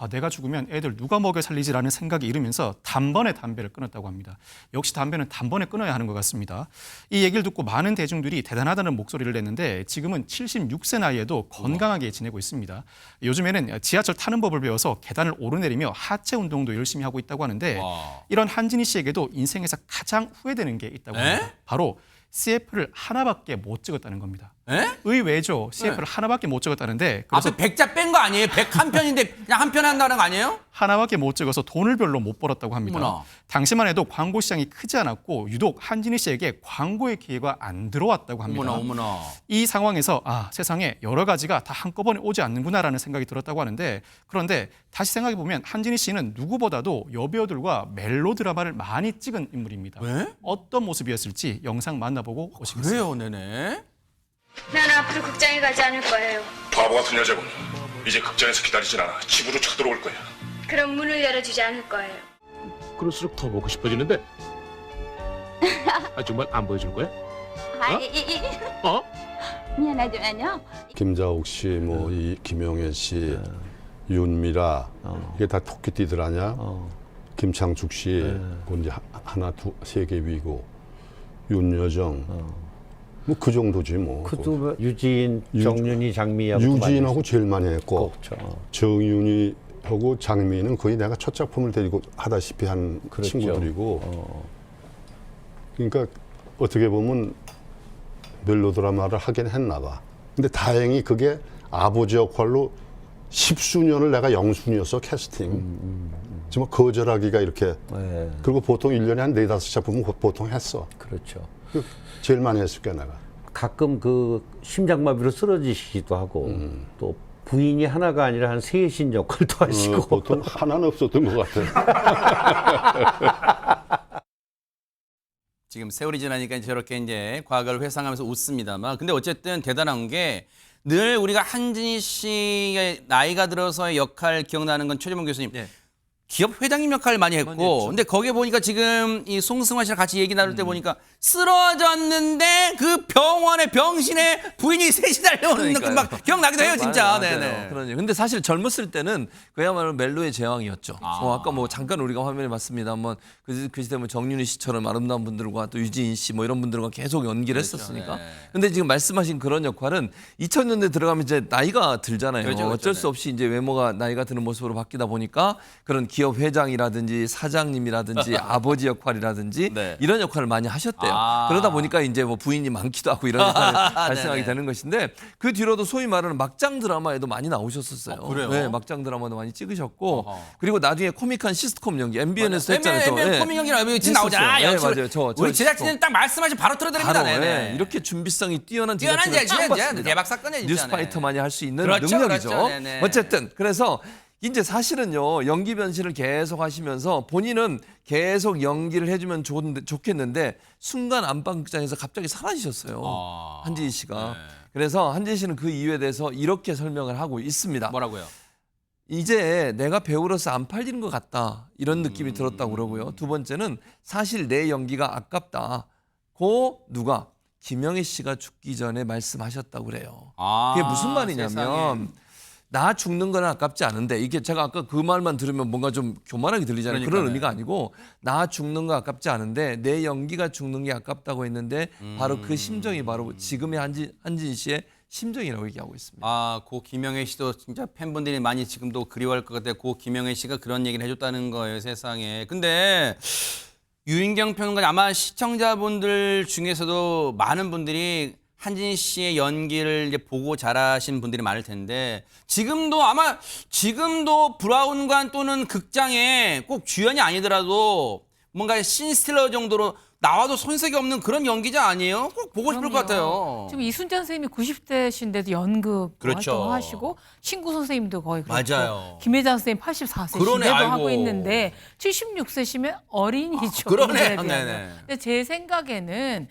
내가 죽으면 애들 누가 먹여 살리지라는 생각이 이르면서 단번에 담배를 끊었다고 합니다. 역시 담배는 단번에 끊어야 하는 것 같습니다. 이 얘기를 듣고 많은 대중들이 대단하다는 목소리를 냈는데 지금은 76세 나이에도 건강하게 지내고 있습니다. 요즘에는 지하철 타는 법을 배워서 계단을 오르내리며 하체 운동도 열심히 하고 있다고 하는데 이런 한진희 씨에게도 인생에서 가장 후회되는 게 있다고 합니다. 바로 CF를 하나밖에 못 찍었다는 겁니다. 의외죠. CF를 하나밖에 못 찍었다는데 그래서 앞에 100자 뺀 거 아니에요? 101편인데 그냥 한 편 한다는 거 아니에요? 하나밖에 못 찍어서 돈을 별로 못 벌었다고 합니다. 어머나. 당시만 해도 광고 시장이 크지 않았고 유독 한진희 씨에게 광고의 기회가 안 들어왔다고 합니다. 어머나. 이 상황에서 세상에 여러 가지가 다 한꺼번에 오지 않는구나라는 생각이 들었다고 하는데 그런데 다시 생각해보면 한진희 씨는 누구보다도 여배우들과 멜로 드라마를 많이 찍은 인물입니다. 왜? 어떤 모습이었을지 영상 만나보고 오시겠습니다. 그래요, 네네. 나는 앞으로 극장에 가지 않을 거예요. 바보 같은 여자군. 이제 극장에서 기다리진 않아. 집으로 쳐들어올 거야. 그럼 문을 열어주지 않을 거예요. 그럴수록 더 보고 싶어지는데. 정말 안 보여줄 거야? 어? 미안하지만요. 김자옥 씨, 뭐 이 김영애 씨, 윤미라 이게 다 토끼띠들 아니야? 김창숙 씨, 그 이제 하나, 두, 세 개 위고 윤여정, 뭐 그 정도지 뭐. 그도 유진, 정윤이, 장미하고 유진하고 제일 많이 했고, 그렇죠. 정윤이하고 장미는 거의 내가 첫 작품을 데리고 하다시피 한 그렇죠. 친구들이고, 그러니까 어떻게 보면 멜로드라마를 하긴 했나 봐. 근데 다행히 그게 아버지 역할로 10수년을 내가 영순이었어, 캐스팅. 정말 거절하기가 이렇게. 그리고 보통 1년에 한 4-5작품은 보통 했어. 그렇죠. 제일 많이 했을 거야, 내가. 가끔 그 심장마비로 쓰러지시기도 하고 또 부인이 하나가 아니라 한 셋인 역할도 하시고. 보통 하나는 없었던 것 같아. 지금 세월이 지나니까 저렇게 이제 과거를 회상하면서 웃습니다만 근데 어쨌든 대단한 게 늘 우리가 한진희 씨의 나이가 들어서의 역할 기억나는 건 최재문 교수님 기업 회장님 역할을 많이 했고 근데 거기에 보니까 지금 이 송승환 씨랑 같이 얘기 나눌 때 보니까 쓰러졌는데 그 병원에 병실에 부인이 셋이 달려오는 그 막 기억나기도 해요 진짜. 네네. 그러니 근데 사실 젊었을 때는 그야말로 멜로의 제왕이었죠. 아까 뭐 잠깐 우리가 화면에 봤습니다. 한번 그 시대 뭐 정윤희 씨처럼 아름다운 분들과 또 유지인 씨 뭐 이런 분들과 계속 연기를 했었으니까. 근데 지금 말씀하신 그런 역할은 2000년대 들어가면 이제 나이가 들잖아요. 어쩔 수 없이 이제 외모가 나이가 드는 모습으로 바뀌다 보니까 그런 기업 회장이라든지 사장님이라든지 아버지 역할이라든지 이런 역할을 많이 하셨대요. 그러다 보니까 이제 뭐 부인이 많기도 하고 이런 역할이 발생하게 되는 것인데 그 뒤로도 소위 말하는 막장 드라마에도 많이 나오셨었어요. 그래요? 네, 막장 드라마도 많이 찍으셨고 그리고 나중에 코믹한 시트콤 연기 MBN에서 했잖아요. MBN 코믹 연기라고 지금 나오잖아. 역시 맞아요. 우리 제작진은 딱 말씀하신 바로 틀어드립니다. 네네. 이렇게 준비성이 뛰어난 제작진은 대박 사건이죠. 뉴스파이터만이 할 수 있는 그렇죠, 능력이죠. 그렇죠. 네네. 어쨌든 그래서 이제 사실은요 연기 변신을 계속 하시면서 본인은 계속 연기를 해주면 좋겠는데 순간 안방극장에서 갑자기 사라지셨어요. 한진희 씨가. 그래서 한진희 씨는 그 이유에 대해서 이렇게 설명을 하고 있습니다. 뭐라고요? 이제 내가 배우로서 안 팔리는 것 같다 이런 느낌이 들었다고 그러고요. 두 번째는 사실 내 연기가 아깝다. 누가 김영애 씨가 죽기 전에 말씀하셨다고 그래요. 그게 무슨 말이냐면 세상에. 나 죽는 건 아깝지 않은데 이게 제가 아까 그 말만 들으면 뭔가 좀 교만하게 들리잖아요. 그런 의미가 아니고 나 죽는 거 아깝지 않은데 내 연기가 죽는 게 아깝다고 했는데 바로 그 심정이 바로 지금의 한진희 씨의 심정이라고 얘기하고 있습니다. 고 김영애 씨도 진짜 팬분들이 많이 지금도 그리워할 것 같아요. 고 김영애 씨가 그런 얘기를 해줬다는 거예요, 세상에. 근데 유인경 평론가 아마 시청자분들 중에서도 많은 분들이 한진희 씨의 연기를 이제 보고 자라신 분들이 많을 텐데 지금도 브라운관 또는 극장에 꼭 주연이 아니더라도 뭔가 신스틸러 정도로 나와도 손색이 없는 그런 연기자 아니에요? 꼭 보고 싶을 것 같아요. 지금 이순재 선생님이 90대신데도 연극 그렇죠. 활동하시고 신구 선생님도 거의 그렇고 맞아요. 김혜자 선생님 84세신데도 그러네, 아이고. 하고 있는데 76세시면 어린이죠. 그러네요. 분들에 비하면. 네네. 근데 제 생각에는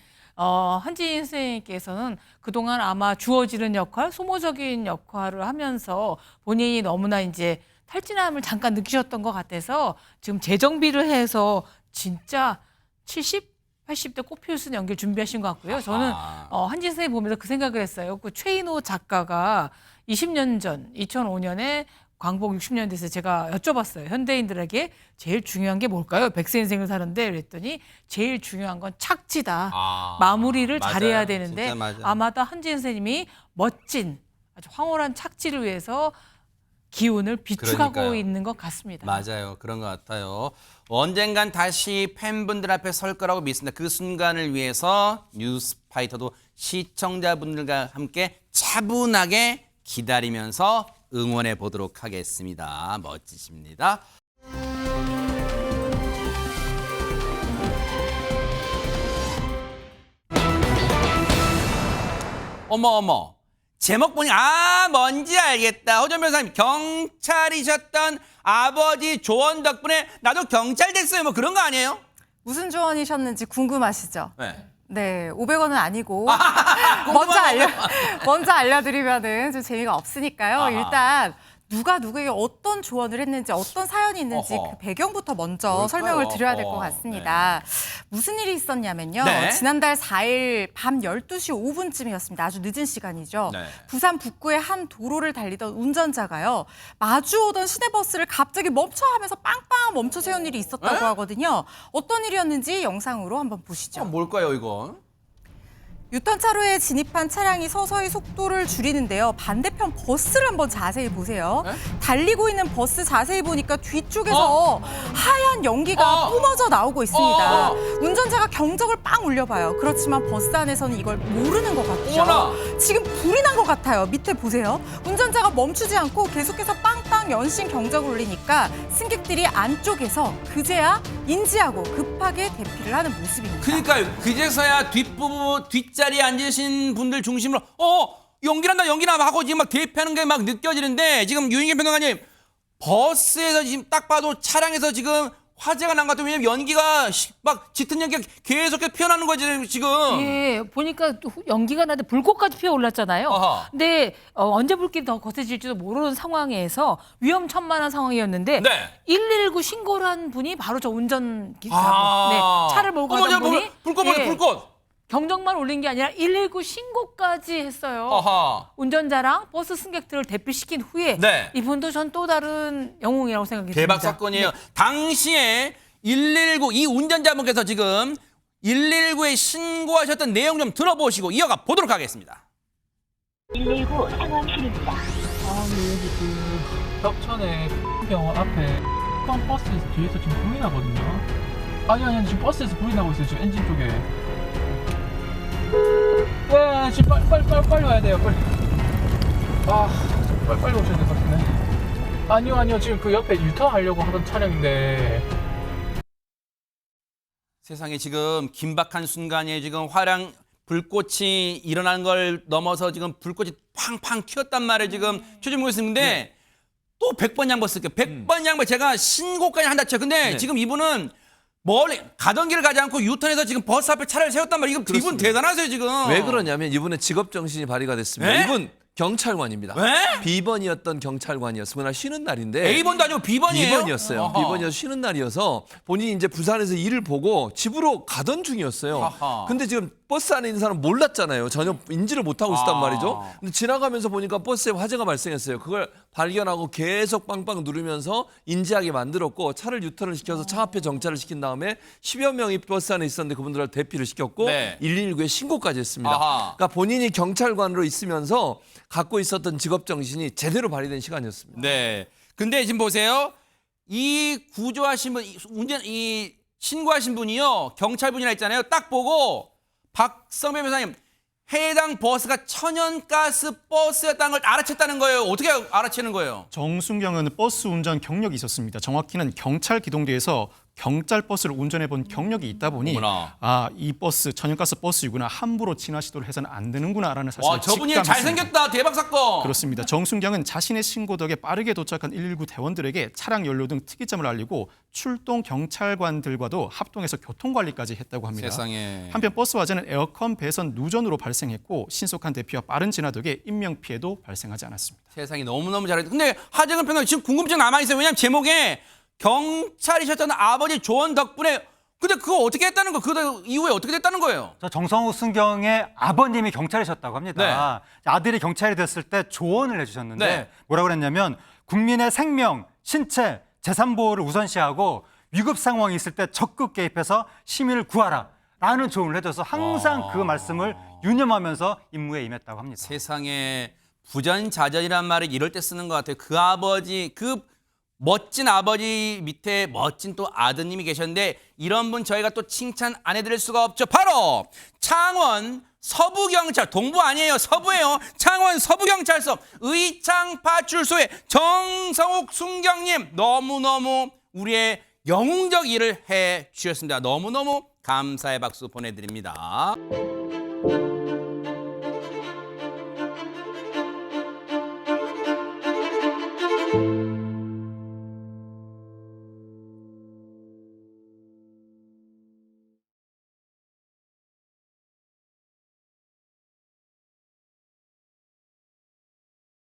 한지인 선생님께서는 그동안 아마 주어지는 역할, 소모적인 역할을 하면서 본인이 너무나 이제 탈진함을 잠깐 느끼셨던 것 같아서 지금 재정비를 해서 진짜 70, 80대 꽃피울 수 있는 연기를 준비하신 것 같고요. 저는 한지인 선생님 보면서 그 생각을 했어요. 그 최인호 작가가 20년 전, 2005년에 광복 60년 돼서 제가 여쭤봤어요. 현대인들에게 제일 중요한 게 뭘까요? 100세 인생을 사는데 그랬더니 제일 중요한 건 착지다. 마무리를 맞아요. 잘해야 되는데 진짜 맞아요. 아마도 한지인 선생님이 멋진 아주 황홀한 착지를 위해서 기운을 비축하고 그러니까요. 있는 것 같습니다. 맞아요. 그런 것 같아요. 언젠간 다시 팬분들 앞에 설 거라고 믿습니다. 그 순간을 위해서 뉴스파이터도 시청자분들과 함께 차분하게 기다리면서 응원해 보도록 하겠습니다. 멋지십니다. 어머. 제목 보니 뭔지 알겠다. 허전 변호사님 경찰이셨던 아버지 조언 덕분에 나도 경찰 됐어요. 뭐 그런 거 아니에요? 무슨 조언이셨는지 궁금하시죠? 네. 네, 500원은 아니고 먼저 알려드리면은 좀 재미가 없으니까요. 아하. 일단 누가 누구에게 어떤 조언을 했는지 어떤 사연이 있는지 어허. 그 배경부터 먼저 뭘까요? 설명을 드려야 될 것 같습니다. 무슨 일이 있었냐면요. 네. 지난달 4일 밤 12시 5분쯤이었습니다. 아주 늦은 시간이죠. 네. 부산 북구의 한 도로를 달리던 운전자가요. 마주오던 시내버스를 갑자기 멈춰 하면서 빵빵 멈춰 세운 일이 있었다고 에? 하거든요. 어떤 일이었는지 영상으로 한번 보시죠. 뭘까요, 이거? 유턴 차로에 진입한 차량이 서서히 속도를 줄이는데요. 반대편 버스를 한번 자세히 보세요. 달리고 있는 버스 자세히 보니까 뒤쪽에서 하얀 연기가 뿜어져 나오고 있습니다. 운전자가 경적을 빵 울려봐요. 그렇지만 버스 안에서는 이걸 모르는 것 같죠. 어머나. 지금 불이 난 것 같아요. 밑에 보세요. 운전자가 멈추지 않고 계속해서 빵빵 연신 경적을 울리니까 승객들이 안쪽에서 그제야 인지하고 급하게 대피를 하는 모습입니다. 그러니까요. 그제서야 뒷자리에 앉으신 분들 중심으로 연기난다 하고 지금 막 대피하는 게 막 느껴지는데 지금 유인경 평론가님 버스에서 지금 딱 봐도 차량에서 지금 화재가 난 것 같아요. 왜냐면 연기가 막 짙은 연기가 계속 피어나는 거지 지금. 예, 보니까 연기가 나는데 불꽃까지 피어올랐잖아요. 어허. 근데 언제 불길이 더 거세질지도 모르는 상황에서 위험천만한 상황이었는데 네. 119 신고를 한 분이 바로 저 운전기사고 네, 차를 몰고 가던 분이 불꽃 예, 불꽃. 경적만 울린 게 아니라 119 신고까지 했어요. 어허. 운전자랑 버스 승객들을 대피시킨 후에 네. 이분도 전 또 다른 영웅이라고 생각이 대박 듭니다. 사건이에요. 당시에 119 이 운전자분께서 지금 119에 신고하셨던 내용 좀 들어보시고 이어가 보도록 하겠습니다. 119 상황실입니다. 여기 그 덕천에 병원 앞에 버스 뒤에서 지금 불이 나거든요. 아니 지금 버스에서 불이 나고 있어요. 지금 엔진 쪽에. 네, 지금 빨리 와야 돼요. 빨리 오셔야 될 것 같은데. 아니요 지금 그 옆에 유턴 하려고 하던 차량인데. 세상에 지금 긴박한 순간에 지금 화랑 불꽃이 일어난 걸 넘어서 지금 불꽃이 팡팡 튀었단 말이에요. 지금 최준모 교수님인데 또 100번 양보 쓸게요. 100번 양보 제가 신고까지 한다 쳐. 근데 지금 이분은 멀리 가던 길을 가지 않고 유턴해서 지금 버스 앞에 차를 세웠단 말이에요. 이거 이분 대단하세요 지금. 왜 그러냐면 이분의 직업 정신이 발휘가 됐습니다. 네? 이분 경찰관입니다. 네? B번이었던 경찰관이었으면 쉬는 날인데 A번도 아니고 B번이에요? B번이었어요. 어허. B번이어서 쉬는 날이어서 본인이 이제 부산에서 일을 보고 집으로 가던 중이었어요. 아하. 근데 지금 버스 안에 있는 사람 몰랐잖아요. 전혀 인지를 못하고 있었단 말이죠. 근데 지나가면서 보니까 버스에 화재가 발생했어요. 그걸 발견하고 계속 빵빵 누르면서 인지하게 만들었고 차를 유턴을 시켜서 차 앞에 정차를 시킨 다음에 10여 명이 버스 안에 있었는데 그분들을 대피를 시켰고 네. 119에 신고까지 했습니다. 아하. 그러니까 본인이 경찰관으로 있으면서 갖고 있었던 직업 정신이 제대로 발휘된 시간이었습니다. 네. 근데 지금 보세요. 이 구조하신 분, 이 신고하신 분이요. 경찰분이라 했잖아요. 딱 보고 박성배 변호사님 해당 버스가 천연가스 버스였다는 걸 알아챘다는 거예요. 어떻게 알아채는 거예요? 정순경은 버스 운전 경력이 있었습니다. 정확히는 경찰 기동대에서 경찰 버스를 운전해 본 경력이 있다 보니 이 버스 천연가스 버스이구나, 함부로 진화 시도를 해서는 안 되는구나라는 사실을 와, 저분이 직감했습니다. 잘생겼다. 대박 사건. 그렇습니다. 정순경은 자신의 신고 덕에 빠르게 도착한 119 대원들에게 차량 연료 등 특이점을 알리고 출동 경찰관들과도 합동해서 교통관리까지 했다고 합니다. 세상에. 한편 버스 화재는 에어컨 배선 누전으로 발생했고 신속한 대피와 빠른 진화 덕에 인명피해도 발생하지 않았습니다. 세상에 너무너무 잘했다. 근데 하정은 평론 지금 궁금증 남아있어요. 왜냐면 제목에 경찰이셨던 아버지 조언 덕분에, 근데 그거 어떻게 했다는 거, 그 이후에 어떻게 됐다는 거예요? 저 정성욱 순경의 아버님이 경찰이셨다고 합니다. 아들이 경찰이 됐을 때 조언을 해주셨는데 네. 뭐라고 그랬냐면 국민의 생명, 신체, 재산 보호를 우선시하고 위급 상황이 있을 때 적극 개입해서 시민을 구하라 라는 조언을 해줘서 항상 그 말씀을 유념하면서 임무에 임했다고 합니다. 세상에 부전자전이란 말을 이럴 때 쓰는 것 같아요. 그 아버지, 그 멋진 아버지 밑에 멋진 또 아드님이 계셨는데 이런 분 저희가 또 칭찬 안 해드릴 수가 없죠. 바로 창원 서부경찰, 동부 아니에요, 서부예요. 창원 서부경찰서 의창파출소의 정성욱 순경님, 너무너무 우리의 영웅적 일을 해 주셨습니다. 너무너무 감사의 박수 보내드립니다.